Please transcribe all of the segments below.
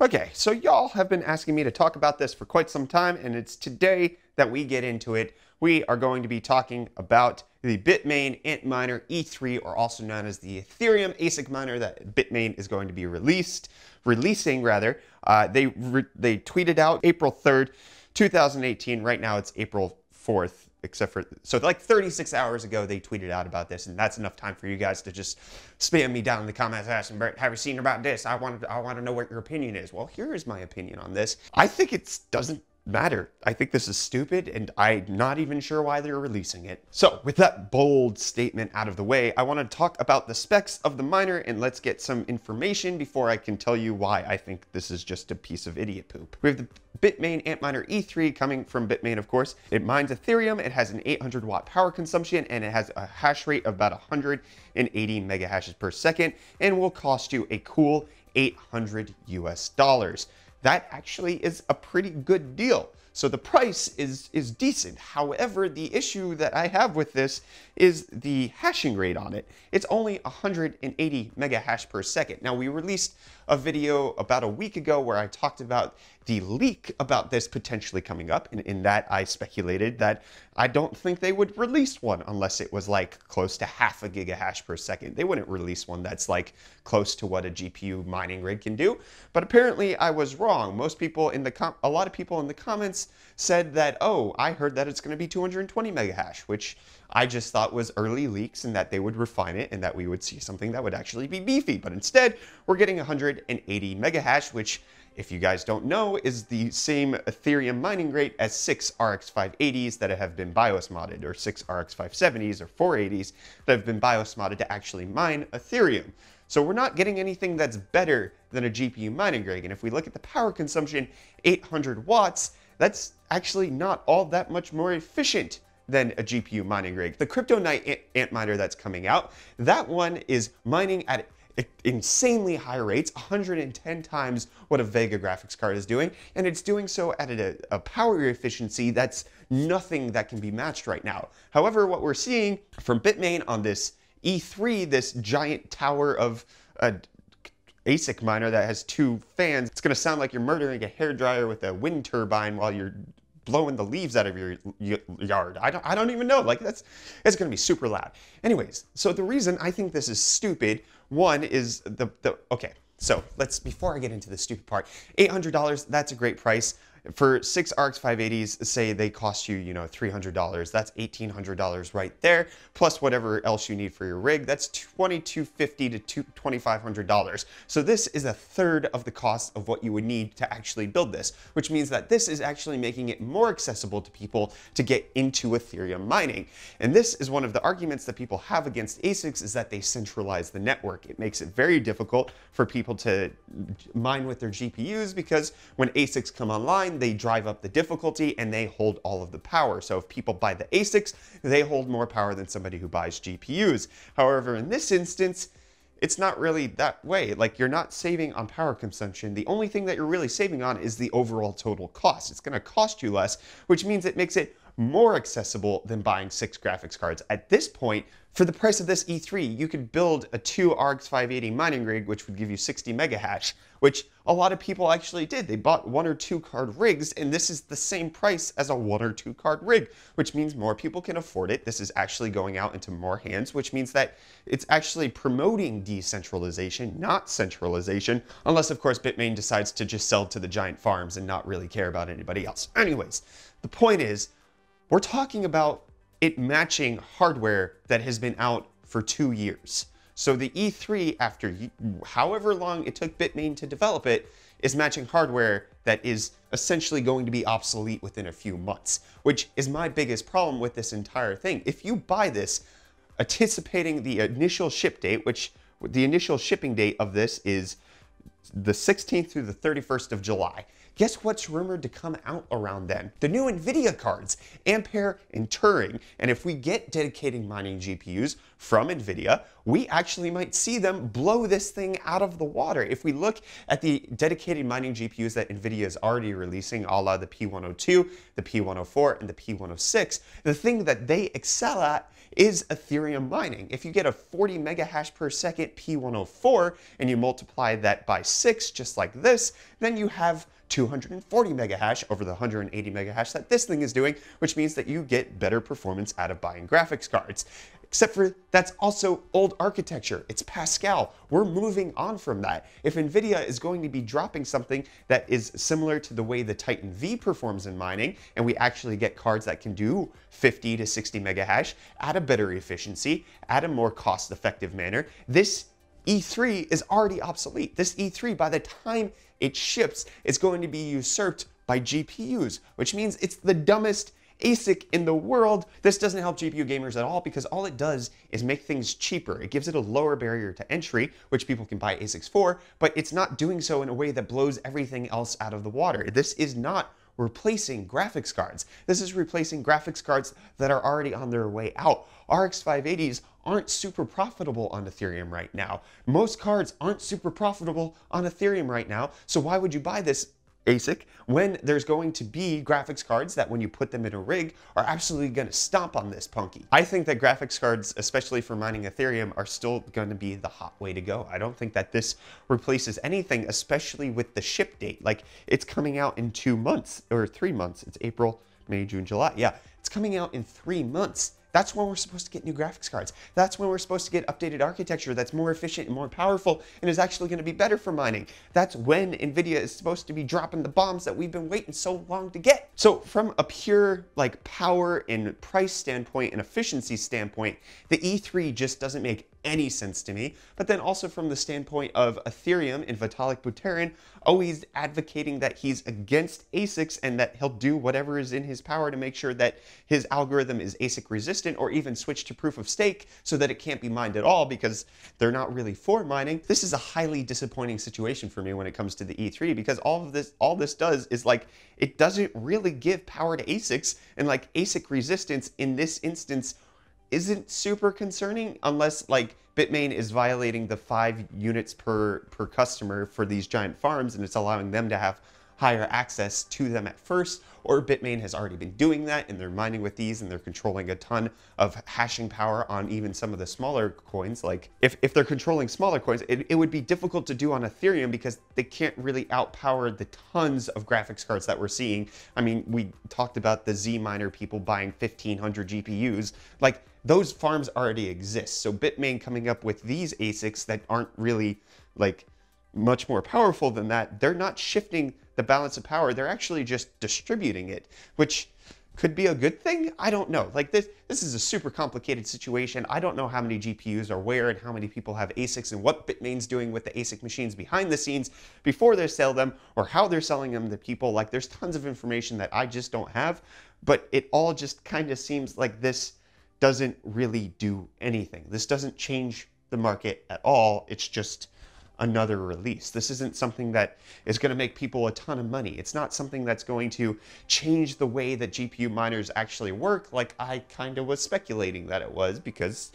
Okay, so y'all have been asking me to talk about this for quite some time, and it's today that we get into it. We are going to be talking about the Bitmain Antminer E3, or also known as the Ethereum ASIC miner that Bitmain is going to be releasing. They tweeted out April 3rd, 2018. Right now it's April 4th. So like 36 hours ago, they tweeted out about this, and that's enough time for you guys to just spam me down in the comments asking, Bert, have you seen about this? I want to know what your opinion is. Well, here is my opinion on this. I think it doesn't matter. I think this is stupid, and I'm not even sure why they're releasing it. So with that bold statement out of the way, I want to talk about the specs of the miner, and let's get some information before I can tell you why I think this is just a piece of idiot poop. We have the Bitmain Antminer E3 coming from Bitmain, of course. It mines Ethereum, it has an 800 watt power consumption, and it has a hash rate of about 180 mega hashes per second, and will cost you a cool $800 US. That actually is a pretty good deal. So the price is decent. However, the issue that I have with this is the hashing rate on it. It's only 180 mega hash per second. Now, we released a video about a week ago where I talked about the leak about this potentially coming up. And in that, I speculated that I don't think they would release one unless it was like close to half a gigahash per second. They wouldn't release one that's like close to what a GPU mining rig can do. But apparently I was wrong. A lot of people in the comments said that, oh, I heard that it's going to be 220 mega hash, which I just thought was early leaks and that they would refine it and that we would see something that would actually be beefy. But instead, we're getting 180 mega hash, which, if you guys don't know, is the same Ethereum mining rate as 6 RX 580s that have been BIOS modded, or 6 RX 570s or 480s that have been BIOS modded to actually mine Ethereum. So we're not getting anything that's better than a GPU mining rig. And if we look at the power consumption, 800 watts, that's actually not all that much more efficient than a GPU mining rig. The Crypto Night Antminer that's coming out, that one is mining at insanely high rates, 110 times what a Vega graphics card is doing, and it's doing so at a power efficiency that's nothing that can be matched right now. However, what we're seeing from Bitmain on this E3, this giant tower of ASIC miner that has 2 fans, it's going to sound like you're murdering a hairdryer with a wind turbine while you're blowing the leaves out of your yard. I don't even know. Like, it's going to be super loud. Anyways, so the reason I think this is stupid, one is okay. So before I get into the stupid part, $800, that's a great price. For 6 RX 580s, say they cost you, $300. That's $1,800 right there, plus whatever else you need for your rig. That's $2,250 to $2,500. So this is a third of the cost of what you would need to actually build this, which means that this is actually making it more accessible to people to get into Ethereum mining. And this is one of the arguments that people have against ASICs, is that they centralize the network. It makes it very difficult for people to mine with their GPUs, because when ASICs come online, they drive up the difficulty and they hold all of the power. So if people buy the ASICs, they hold more power than somebody who buys GPUs. However, in this instance, it's not really that way. Like, you're not saving on power consumption. The only thing that you're really saving on is the overall total cost. It's going to cost you less, which means it makes it more accessible than buying 6 graphics cards. At this point, for the price of this E3, you could build a 2 RX 580 mining rig, which would give you 60 mega hash, which a lot of people actually did. They bought 1 or 2 card rigs, and this is the same price as a 1 or 2 card rig, which means more people can afford it. This is actually going out into more hands, which means that it's actually promoting decentralization, not centralization, unless, of course, Bitmain decides to just sell to the giant farms and not really care about anybody else. Anyways, the point is, we're talking about it matching hardware that has been out for 2 years. So the E3, after however long it took Bitmain to develop it, is matching hardware that is essentially going to be obsolete within a few months, which is my biggest problem with this entire thing. If you buy this anticipating the initial ship date, which the initial shipping date of this is the 16th through the 31st of July. Guess what's rumored to come out around then? The new NVIDIA cards, Ampere and Turing. And if we get dedicated mining GPUs from NVIDIA, we actually might see them blow this thing out of the water. If we look at the dedicated mining GPUs that NVIDIA is already releasing, a la the P102, the P104, and the P106, the thing that they excel at is Ethereum mining. If you get a 40 mega hash per second P104 and you multiply that by 6, just like this, then you have 240 mega hash over the 180 mega hash that this thing is doing, which means that you get better performance out of buying graphics cards. Except for that's also old architecture. It's Pascal. We're moving on from that. If NVIDIA is going to be dropping something that is similar to the way the Titan V performs in mining, and we actually get cards that can do 50 to 60 mega hash at a better efficiency, at a more cost-effective manner, this E3 is already obsolete. This E3, by the time it ships, is going to be usurped by GPUs, which means it's the dumbest ASIC in the world. This doesn't help GPU gamers at all because all it does is make things cheaper. It gives it a lower barrier to entry, which people can buy ASICs for, but it's not doing so in a way that blows everything else out of the water. This is not replacing graphics cards. This is replacing graphics cards that are already on their way out. RX 580s aren't super profitable on Ethereum right now. Most cards aren't super profitable on Ethereum right now, so why would you buy this ASIC when there's going to be graphics cards that when you put them in a rig are absolutely going to stomp on this punky? I think that graphics cards, especially for mining Ethereum, are still going to be the hot way to go. I don't think that this replaces anything, especially with the ship date. Like, it's coming out in 2 months or 3 months. It's April, May, June, July. Yeah, it's coming out in 3 months. That's when we're supposed to get new graphics cards. That's when we're supposed to get updated architecture that's more efficient and more powerful and is actually going to be better for mining. That's when NVIDIA is supposed to be dropping the bombs that we've been waiting so long to get. So from a pure like power and price standpoint and efficiency standpoint, the E3 just doesn't make any sense to me. But then also from the standpoint of Ethereum and Vitalik Buterin always advocating that he's against ASICs and that he'll do whatever is in his power to make sure that his algorithm is ASIC resistant or even switch to proof of stake so that it can't be mined at all because they're not really for mining. This is a highly disappointing situation for me when it comes to the E3 because all this does is like, it doesn't really give power to ASICs, and like ASIC resistance in this instance isn't super concerning unless like Bitmain is violating the 5 units per customer for these giant farms and it's allowing them to have higher access to them at first, or Bitmain has already been doing that and they're mining with these and they're controlling a ton of hashing power on even some of the smaller coins. Like if they're controlling smaller coins, it would be difficult to do on Ethereum because they can't really outpower the tons of graphics cards that we're seeing. I mean, we talked about the Z miner people buying 1,500 GPUs. Like, those farms already exist. So Bitmain coming up with these ASICs that aren't really like much more powerful than that, they're not shifting the balance of power. They're actually just distributing it, which could be a good thing. I don't know. Like this is a super complicated situation. I don't know how many GPUs are where and how many people have ASICs and what Bitmain's doing with the ASIC machines behind the scenes before they sell them or how they're selling them to people. Like, there's tons of information that I just don't have, but it all just kind of seems like this doesn't really do anything. This doesn't change the market at all. It's just another release. This isn't something that is going to make people a ton of money. It's not something that's going to change the way that GPU miners actually work, like I kind of was speculating that it was, because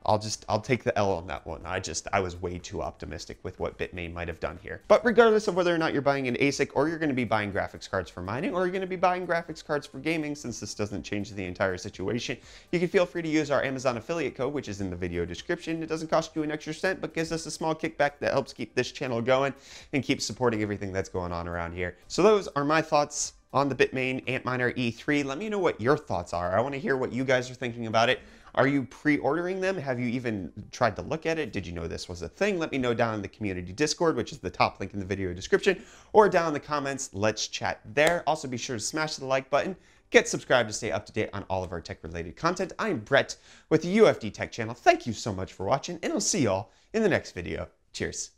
I'll take the L on that one. I was way too optimistic with what Bitmain might have done here. But regardless of whether or not you're buying an ASIC or you're going to be buying graphics cards for mining or you're going to be buying graphics cards for gaming, since this doesn't change the entire situation, you can feel free to use our Amazon affiliate code, which is in the video description. It doesn't cost you an extra cent, but gives us a small kickback that helps keep this channel going and keep supporting everything that's going on around here. So those are my thoughts on the Bitmain Antminer E3. Let me know what your thoughts are. I want to hear what you guys are thinking about it. Are you pre-ordering them? Have you even tried to look at it? Did you know this was a thing? Let me know down in the community Discord, which is the top link in the video description, or down in the comments. Let's chat there. Also, be sure to smash the like button. Get subscribed to stay up to date on all of our tech-related content. I'm Brett with the UFD Tech Channel. Thank you so much for watching, and I'll see y'all in the next video. Cheers.